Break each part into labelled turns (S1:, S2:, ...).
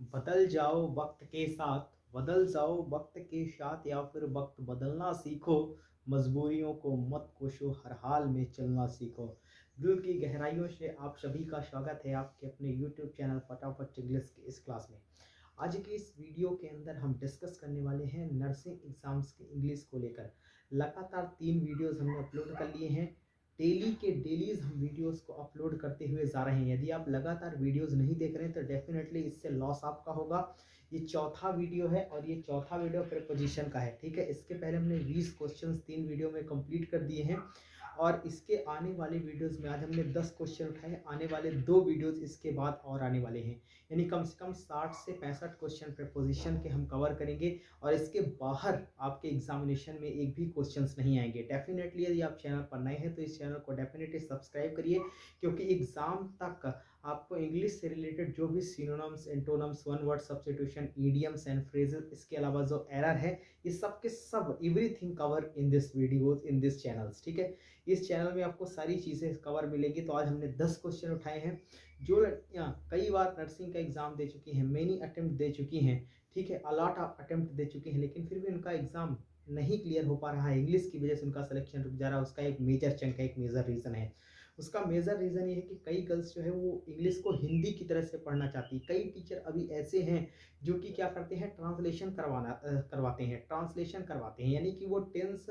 S1: बदल जाओ वक्त के साथ, बदल जाओ वक्त के साथ या फिर वक्त बदलना सीखो। मजबूरियों को मत कोसो, हर हाल में चलना सीखो। दिल की गहराइयों से आप सभी का स्वागत है आपके अपने यूट्यूब चैनल फटाफट इंग्लिश की इस क्लास में। आज की इस वीडियो के अंदर हम डिस्कस करने वाले हैं नर्सिंग एग्जाम्स के इंग्लिश को लेकर। लगातार 3 वीडियोस हमने अपलोड कर लिए हैं। डेली के डेलीज हम वीडियोस को अपलोड करते हुए जा रहे हैं। यदि आप लगातार वीडियोस नहीं देख रहे हैं तो डेफिनेटली इससे लॉस आपका होगा। ये चौथा वीडियो है और ये चौथा वीडियो प्रीपोजिशन का है, ठीक है। इसके पहले हमने 20 क्वेश्चंस 3 वीडियो में कंप्लीट कर दिए हैं और इसके आने वाले वीडियोस में आज हमने 10 क्वेश्चन उठाए। आने वाले 2 वीडियोस इसके बाद और आने वाले हैं, यानी कम से कम 60 से 65 क्वेश्चन प्रीपोजिशन के हम कवर करेंगे और इसके बाहर आपके एग्जामिनेशन में एक भी क्वेश्चंस नहीं आएंगे। डेफिनेटली यदि आप चैनल पर नए हैं तो इस चैनल को डेफिनेटली सब्सक्राइब करिए, क्योंकि एग्जाम तक आपको इंग्लिश से रिलेटेड जो भी synonyms, antonyms, one word substitution, idioms and phrases, इसके अलावा जो एरर है, ये सब के सब everything cover in this videos in this channels, ठीक है। इस चैनल में आपको सारी चीज़ें कवर मिलेगी। तो आज हमने 10 क्वेश्चन उठाए हैं। जो लड़कियाँ कई बार नर्सिंग का एग्जाम दे चुकी हैं, मेनी अटेम्प्ट दे चुकी हैं, ठीक है, अलॉट ऑफ अटेम्प्ट दे चुकी हैं, लेकिन फिर भी उनका एग्जाम नहीं क्लियर हो पा रहा है, इंग्लिश की वजह से उनका सिलेक्शन रुक जा रहा है, उसका एक मेजर चंक है, एक मेजर रीज़न है। उसका मेजर रीज़न ये है कि कई गर्ल्स जो है वो इंग्लिश को हिंदी की तरह से पढ़ना चाहती। कई टीचर अभी ऐसे हैं जो कि क्या करते हैं, ट्रांसलेशन करवाते हैं, ट्रांसलेशन करवाते हैं, यानी कि वो टेंस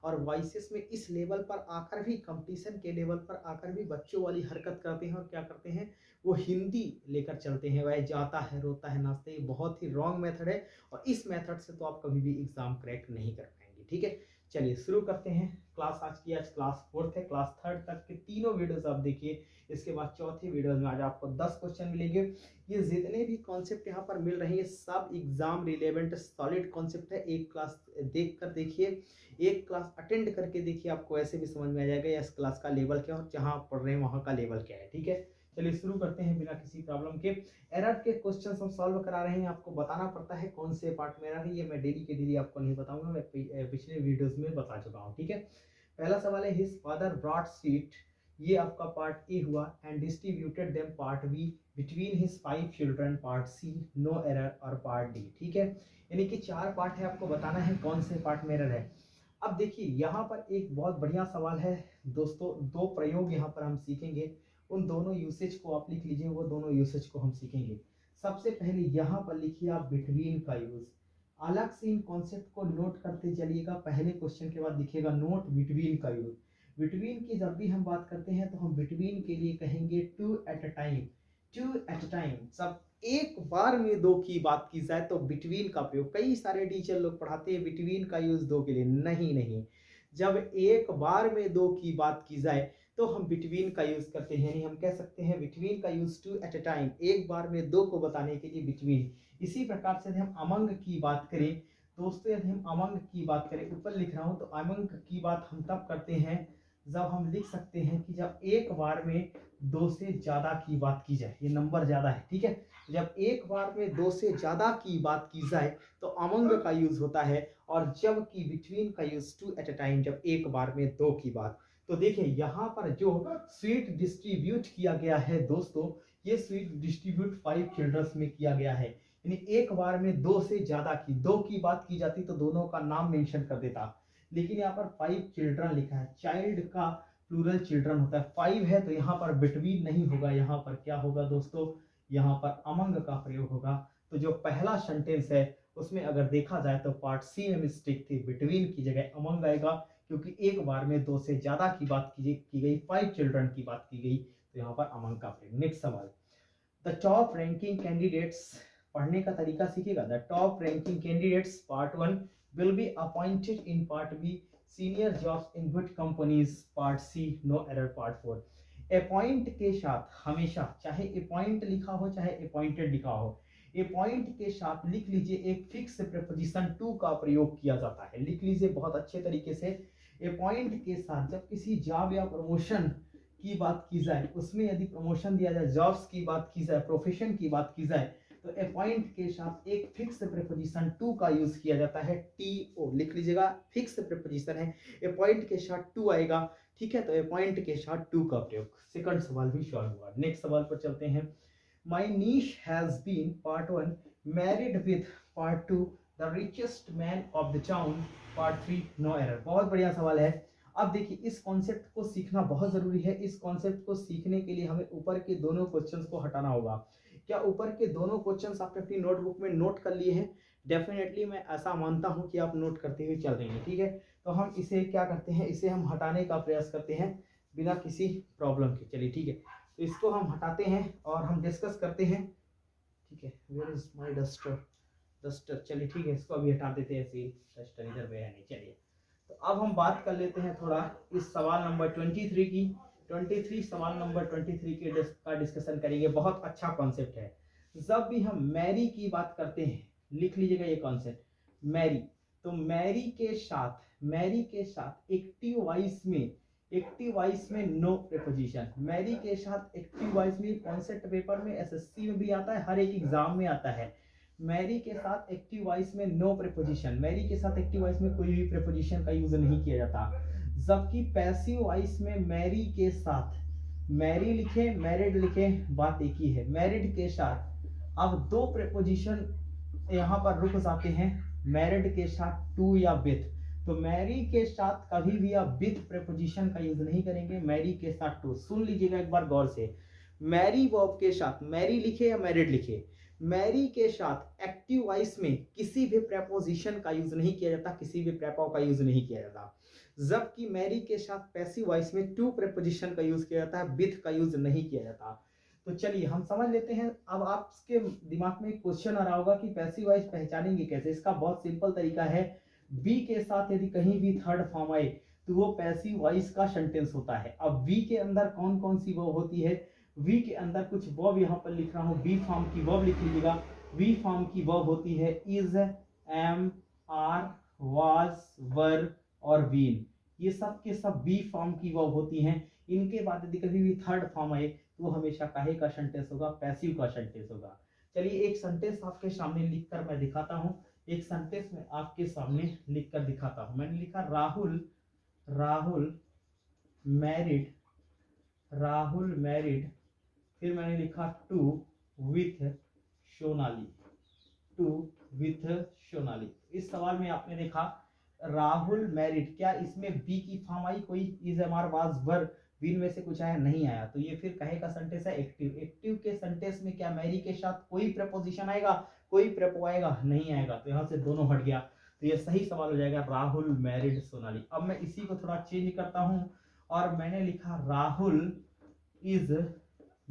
S1: और वॉइसेस में इस लेवल पर आकर भी, कंपटीशन के लेवल पर आकर भी बच्चों वाली हरकत करते हैं और क्या करते हैं, वो हिंदी लेकर चलते हैं। वह जाता है, रोता है, नाचते हैं। बहुत ही रॉन्ग मेथड है और इस मेथड से तो आप कभी भी एग्जाम क्रैक नहीं कर पाएंगे, ठीक है। चलिए शुरू करते हैं। क्लास आज क्लास 4th है। क्लास 3rd तक के तीनों वीडियोस आप देखिए। इसके बाद चौथी वीडियो में आज आपको 10 क्वेश्चन मिलेंगे। ये जितने भी कॉन्सेप्ट यहाँ पर मिल रहे हैं सब एग्जाम रिलेवेंट सॉलिड कॉन्सेप्ट है। एक क्लास देख कर देखिए, एक क्लास अटेंड करके देखिए, आपको ऐसे भी समझ में आ जाएगा या इस क्लास का लेवल क्या है और जहाँ आप पढ़ रहे हैं वहाँ का लेवल क्या है, ठीक है। चलिए शुरू करते हैं बिना किसी प्रॉब्लम के। एरर के क्वेश्चन हम सॉल्व करा रहे हैं। आपको बताना पड़ता है कौन से पार्ट में एरर है, ये मैं डेली के डेली आपको नहीं बताऊंगा, मैं पिछले वीडियोस में बता चुका हूँ, ठीक है। पहला सवाल है हिज फादर ब्रॉट सीट, ये आपका पार्ट ए हुआ, and distributed them part B between his 5 children, part C no error, और पार्ट डी, ठीक है। यानी कि 4 पार्ट है, आपको बताना है कौन से पार्ट में एरर है। अब देखिए यहाँ पर एक बहुत बढ़िया सवाल है दोस्तों। 2 प्रयोग यहाँ पर हम सीखेंगे, उन दोनों यूसेज को आप लिख लीजिए, वो दोनों यूसेज को हम सीखेंगे। सबसे पहले यहाँ पर लिखिए आप बिटवीन का यूज। अलग से इन कॉन्सेप्ट को नोट करते चलिएगा। पहले क्वेश्चन के बाद दिखेगा नोट बिटवीन का यूज। बिटवीन की जब भी हम बात करते हैं तो हम बिटवीन के लिए कहेंगे two at a time. Two at a time, सब एक बार में 2 की बात की जाए तो बिटवीन का प्रयोग, कई सारे टीचर लोग पढ़ाते हैं बिटवीन का यूज 2 के लिए, नहीं नहीं। जब एक बार में 2 की बात की जाए तो हम बिटवीन का यूज करते हैं, यानी हम कह सकते हैं बिटवीन का use two at a time, एक बार में 2 को बताने के लिए बिटवीन। इसी प्रकार से यदि हम अमंग की बात करें दोस्तों, यदि हम अमंग की बात करें, ऊपर लिख रहा हूं, तो अमंग की बात हम तब करते हैं जब हम लिख सकते हैं कि जब एक बार में 2 से ज्यादा की बात की जाए, ये नंबर ज्यादा है, ठीक है। जब एक बार में 2 से ज्यादा की बात की जाए तो अमंग का यूज होता है, और जब की बिटवीन का use two at a time, जब एक बार में 2 की बात। तो देखिए यहाँ पर जो स्वीट डिस्ट्रीब्यूट किया गया है दोस्तों, ये स्वीट डिस्ट्रीब्यूट 5 चिल्ड्रंस में किया गया है, यानी एक बार में 2 से ज्यादा की, 2 की बात की जाती तो दोनों का नाम मेंशन कर देता, लेकिन यहाँ पर 5 चिल्ड्रन लिखा है। चाइल्ड का प्लूरल चिल्ड्रन होता है, 5 है तो यहाँ पर बिटवीन नहीं होगा, यहाँ पर क्या होगा दोस्तों, यहाँ पर अमंग का प्रयोग होगा। तो जो पहला सेंटेंस है उसमें अगर देखा जाए तो पार्ट सी में मिस्टेक थी, बिटवीन की जगह अमंग आएगा, क्योंकि एक बार में 2 से ज्यादा की बात की गई, 5 चिल्ड्रन की बात की गई, तो यहाँ पर अमंग का प्रयोग। नेक्स्ट सवाल, द टॉप रैंकिंग कैंडिडेट्स, पढ़ने का तरीका सीखिएगा। The top ranking candidates part 1 will be appointed in part B senior jobs in good companies, part C no error, part 4। Appoint के साथ हमेशा, चाहे अपॉइंट लिखा हो चाहे अपॉइंटेड लिखा हो, अपॉइंट के साथ लिख लीजिए एक फिक्स प्रीपोजिशन टू का प्रयोग किया जाता है। लिख लीजिए बहुत अच्छे तरीके से। अपॉइंट के साथ जब किसी जॉब या प्रमोशन की बात की जाए, उसमें यदि प्रमोशन दिया जाए, जॉब्स की बात की जाए, प्रोफेशन की बात की जाए, तो अपॉइंट के साथ एक फिक्स प्रीपोजिशन टू का यूज किया जाता है, टी ओ लिख लीजिएगा। फिक्स प्रीपोजिशन है, अपॉइंट के साथ टू आएगा, ठीक है। तो अपॉइंट के साथ टू का प्रयोग। सेकंड सवाल भी सॉल्व हुआ। नेक्स्ट सवाल पर चलते हैं। My niece has been part 1 married with part 2 the richest man of the town part 3 no error. बहुत बढ़िया सवाल है। अब देखिए इस कॉन्सेप्ट को सीखना बहुत जरूरी है। इस कॉन्सेप्ट को सीखने के लिए हमें ऊपर के दोनों क्वेश्चंस को हटाना होगा। क्या ऊपर के दोनों क्वेश्चंस आपने अपनी नोटबुक में नोट कर लिए हैं? डेफिनेटली मैं ऐसा मानता हूं कि आप नोट करते हुए चल रहे हैं, ठीक है। तो हम इसे क्या करते हैं, इसे हम हटाने का प्रयास करते हैं बिना किसी प्रॉब्लम के। चलिए ठीक है, तो इसको हम हटाते हैं और हम डिस्कस करते हैं, ठीक है। Where is my duster, duster. चलिए ठीक है, इसको अभी हटा देते हैं, ऐसे ही डस्टर इधर पे है नहीं। चलिए तो अब हम बात कर लेते हैं थोड़ा इस सवाल नंबर 23 की। 23 सवाल नंबर 23 के का डिस्कशन करेंगे। बहुत अच्छा कॉन्सेप्ट है। जब भी हम मैरी की बात करते हैं, लिख लीजिएगा ये कॉन्सेप्ट, मैरी। तो मैरी के साथ एक्टिव वॉइस में नो प्रीपोजिशन। मैरी के साथ एक्टिव वॉइस में कॉन्सेप्ट पेपर में, एसएससी में भी आता है, हर एक एग्जाम में आता है। मैरी के साथ एक्टिव वॉइस में नो प्रीपोजिशन। मैरी के साथ एक्टिव वॉइस में कोई भी प्रीपोजिशन का यूज नहीं किया जाता। जबकि पैसिव वॉइस में मैरी के साथ, मैरी लिखे मैरिड लिखे, बात एक ही है। मैरिड के साथ अब दो प्रीपोजिशन यहाँ पर रुक जाते हैं। मैरिड के साथ टू या विथ। तो मैरी के साथ कभी भी आप विथ प्रीपोजिशन का यूज नहीं करेंगे। मैरी के साथ टू, सुन लीजिएगा एक बार गौर से। मैरी वर्ब के साथ, मैरी लिखे या मैरिड लिखे, मैरी के साथ एक्टिव वॉइस में किसी भी प्रेपोजिशन का यूज नहीं किया जाता, किसी भी प्रेपो का यूज नहीं किया जाता। जबकि मैरी के साथ पैसिव वॉइस में टू प्रेपोजिशन का यूज किया जाता है, विथ का यूज नहीं किया जाता। तो चलिए हम समझ लेते हैं। अब आपके दिमाग में क्वेश्चन आ रहा होगा कि पैसिव वॉइस पहचानेंगे कैसे। इसका बहुत सिंपल तरीका है। बी के साथ यदि कहीं भी थर्ड फॉर्म आए तो वो पैसिव वॉइस का सेंटेंस होता है। अब वी के अंदर कौन कौन सी वर्ब होती है, वी के अंदर कुछ वर्ब यहाँ पर लिख रहा हूँ, बी फॉर्म की वर्ब लिख लीजिएगा। वी फॉर्म की वर्ब होती है इज, एम, आर, वाज, वर और बीन। ये सब के सब बी फॉर्म की वर्ब होती हैं। इनके बाद यदि कभी भी थर्ड फॉर्म आए तो वो हमेशा काहे का सेंटेंस होगा, पैसिव का सेंटेंस होगा। चलिए एक सेंटेंस आपके सामने लिखकर मैं दिखाता हूँ। एक सेंटेंस में आपके सामने लिखकर दिखाता हूँ। मैंने लिखा राहुल मैरिड, फिर मैंने लिखा टू विथ सोनाली। इस सवाल में आपने देखा राहुल मैरिड, क्या इसमें बी की फॉर्म आई, कोई is, am, are, was, were, been में से कुछ आया, नहीं आया। तो ये फिर कहे का सेंटेंस है एक्टिव। एक्टिव के सेंटेंस में क्या मैरी के साथ कोई प्रेपोजिशन आएगा, कोई प्रेपो आएगा, नहीं आएगा। तो यहाँ से दोनों हट गया। तो ये सही सवाल हो जाएगा राहुल मैरिड सोनाली। अब मैं इसी को थोड़ा चेंज करता हूँ और मैंने लिखा Rahul is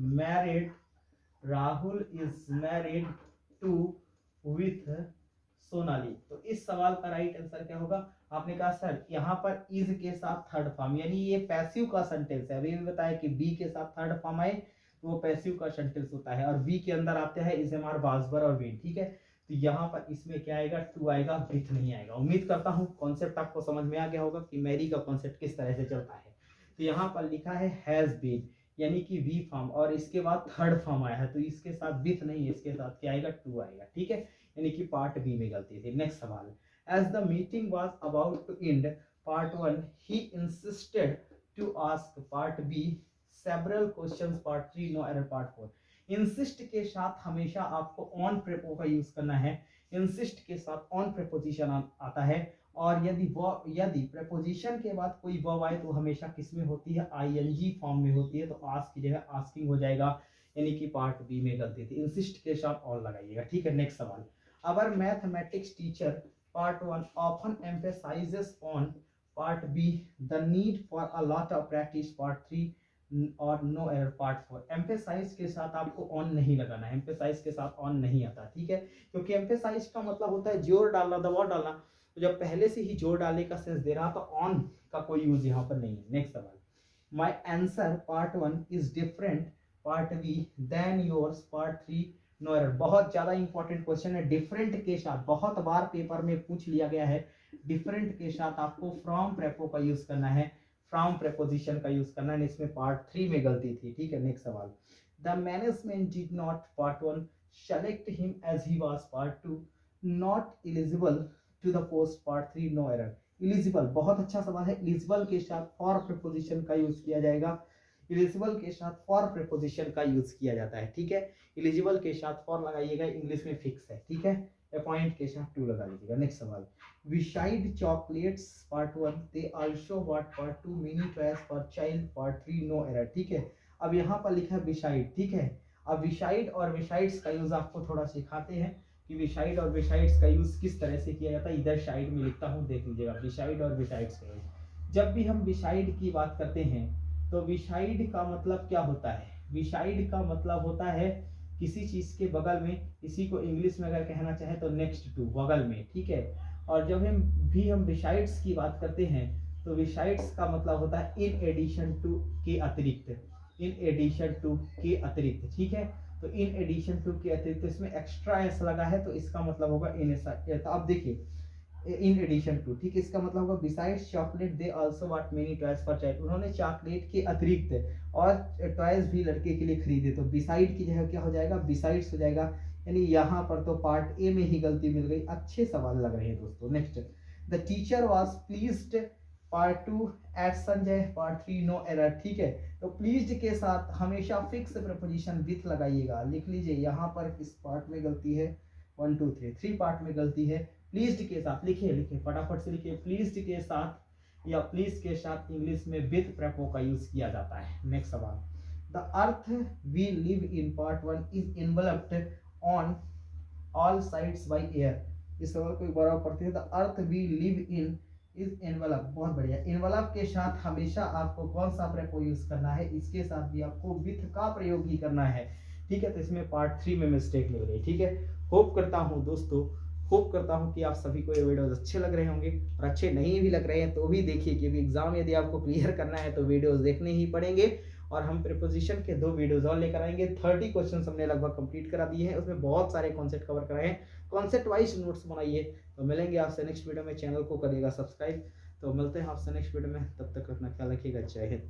S1: married to with Sonali. तो इस सवाल का राइट आंसर क्या होगा? आपने कहा सर यहाँ पर इज के साथ थर्ड फॉर्म, यानी ये पैसिव का सेंटेंस है। अभी भी बताया कि बी के साथ थर्ड फॉर्म आए तो वो पैसिव का सेंटेंस होता है, और बी के अंदर आते हैं इज, एम, आर, वाज, और वीन, ठीक है। तो यहाँ पर इसमें क्या आएगा, टू आएगा, विथ नहीं आएगा। उम्मीद करता हूँ कॉन्सेप्ट आपको समझ में आ गया होगा कि मैरी का कॉन्सेप्ट किस तरह से चलता है। तो यहाँ पर लिखा है हैज बीन, यानी कि वी फॉर्म, और इसके बाद थर्ड फॉर्म आया है तो इसके साथ विथ नहीं है, इसके साथ क्या आएगा, टू आएगा, ठीक है। यानी कि पार्ट बी में गलती थी। नेक्स्ट सवाल, as the meeting was about to end part 1 he insisted to ask part B several questions part 3 no error part 4। Insist के साथ हमेशा आपको ऑन प्रेपो का यूज करना है। इंसिस्ट के साथ ऑन प्रेपोजिशन आता है, और यदि प्रेपोजिशन के बाद कोई वर्ब आए तो हमेशा किस में होती है, आईएनजी फॉर्म में होती है। तो आस्क की जगह आस्किंग हो जाएगा, यानी कि पार्ट बी में गलती थी। इंसिस्ट के साथ ऑन लगाइएगा, ठीक है। नेक्स्ट सवाल, our mathematics teacher part 1 often emphasises on part B the need for a lot of practice part 3 और नो एरर पार्ट 4। एम्फेसाइज के साथ आपको ऑन नहीं लगाना है, एम्फेसाइज के साथ ऑन नहीं आता, ठीक है। क्योंकि एम्फेसाइज का मतलब होता है जोर डालना, दबाव डालना। तो जब पहले से ही जोर डालने का सेंस दे रहा तो ऑन का कोई यूज यहाँ पर नहीं है। नेक्स्ट सवाल, my answer part 1 is different part B than yours part 3 no error. बहुत ज्यादा इंपॉर्टेंट क्वेश्चन है। डिफरेंट के साथ बहुत बार पेपर में पूछ लिया गया है। डिफरेंट के साथ आपको फ्रॉम प्रेपो का यूज करना है, फ्रॉम प्रेपोजिशन का यूज करना है। इसमें पार्ट 3 में गलती थी, ठीक है। नेक्स्ट सवाल, the management did not part 1 select him as he was part 2 not eligible to the post part 3 no error. Eligible, बहुत अच्छा सवाल है। एलिजिबल के साथ फॉर प्रीपोजिशन का यूज किया जाएगा। इलिजिबल के साथ फॉर प्रीपोजिशन का यूज किया जाता है, ठीक है। इलिजिबल के साथ फॉर लगाइएगा, इंग्लिश में फिक्स है, ठीक है। अपॉइंट के साथ टू लगा लीजिएगा। नेक्स्ट सवाल, beside chocolates part 1 they also what part 2 mini toys for child part 3 no error, ठीक है। अब यहाँ पर लिखा है बिसाइड, ठीक है। अब बिसाइड और बिसाइड्स का यूज आपको थोड़ा सिखाते हैं कि बिसाइड और बिसाइड्स का यूज किस तरह से किया जाता है। इधर साइड में लिखता हूँ, देख लीजिएगा, बिसाइड और बिसाइड्स का यूज। जब भी हम बिसाइड की बात करते हैं तो बिसाइड का मतलब क्या होता है? बिसाइड का मतलब होता है किसी चीज के बगल में, इसी को इंग्लिश में अगर कहना चाहे तो नेक्स्ट टू, बगल में, ठीक है। और जब हम बिसाइड्स की बात करते हैं तो बिसाइड्स का मतलब होता है इन एडिशन टू, के अतिरिक्त, इन एडिशन टू के अतिरिक्त, ठीक है। तो इन एडिशन टू के अतिरिक्त, इसमें एक्स्ट्रा एस लगा है तो इसका मतलब होगा इन। तो अब देखिए इन एडिशन टू, ठीक है, इसका मतलब होगा besides chocolate they also bought many toys for child, उन्होंने चॉकलेट के अतिरिक्त और टॉयज भी लड़के के लिए खरीदे। तो बिसाइड की जगह क्या हो जाएगा? बिसाइड्स हो जाएगा। यानी यहाँ पर तो पार्ट ए में ही गलती मिल गई। अच्छे सवाल लग रहे हैं दोस्तों। Next, the teacher was pleased part 2 at Sanjay part 3 no error, ठीक है। तो प्लीज्ड के साथ हमेशा फिक्स प्रीपोजिशन विथ लगाइएगा। लिख लीजिए यहाँ पर किस पार्ट में गलती है, 1 2 3 पार्ट में गलती है। प्लीज्ड के साथ लिखिए फटाफट से लिखिए, प्लीज्ड के साथ या प्लीज के साथ इंग्लिश में विथ प्रेपो का यूज किया जाता है। नेक्स्ट सवाल, the earth we live in part 1 is enveloped on all sides by air. इस सवाल को एक बार और पढ़ते हैं। The earth we live in is envelop, बहुत बढ़िया। एनवलप के साथ हमेशा आपको कौन सा प्रेपो यूज करना है? इसके साथ भी आपको विथ का प्रयोग ही करना है, ठीक है। तो इसमें पार्ट 3 में मिस्टेक मिल गई, ठीक है। होप करता हूँ दोस्तों, होप करता हूँ कि आप सभी को ये वीडियोस अच्छे लग रहे होंगे, और अच्छे नहीं भी लग रहे हैं तो भी देखिए, क्योंकि एग्जाम यदि आपको क्लियर करना है तो वीडियोस देखने ही पड़ेंगे। और हम प्रीपोजिशन के 2 वीडियोस और लेकर आएंगे। 30 क्वेश्चन हमने लगभग कंप्लीट करा दिए हैं, उसमें बहुत सारे कॉन्सेप्ट कवर कराए हैं। कॉन्सेप्ट वाइज नोट्स बनाइए। तो मिलेंगे आपसे नेक्स्ट वीडियो में, चैनल को करिएगा सब्सक्राइब। तो मिलते हैं आपसे नेक्स्ट वीडियो में, तब तक अपना ख्याल रखिएगा। जय हिंद।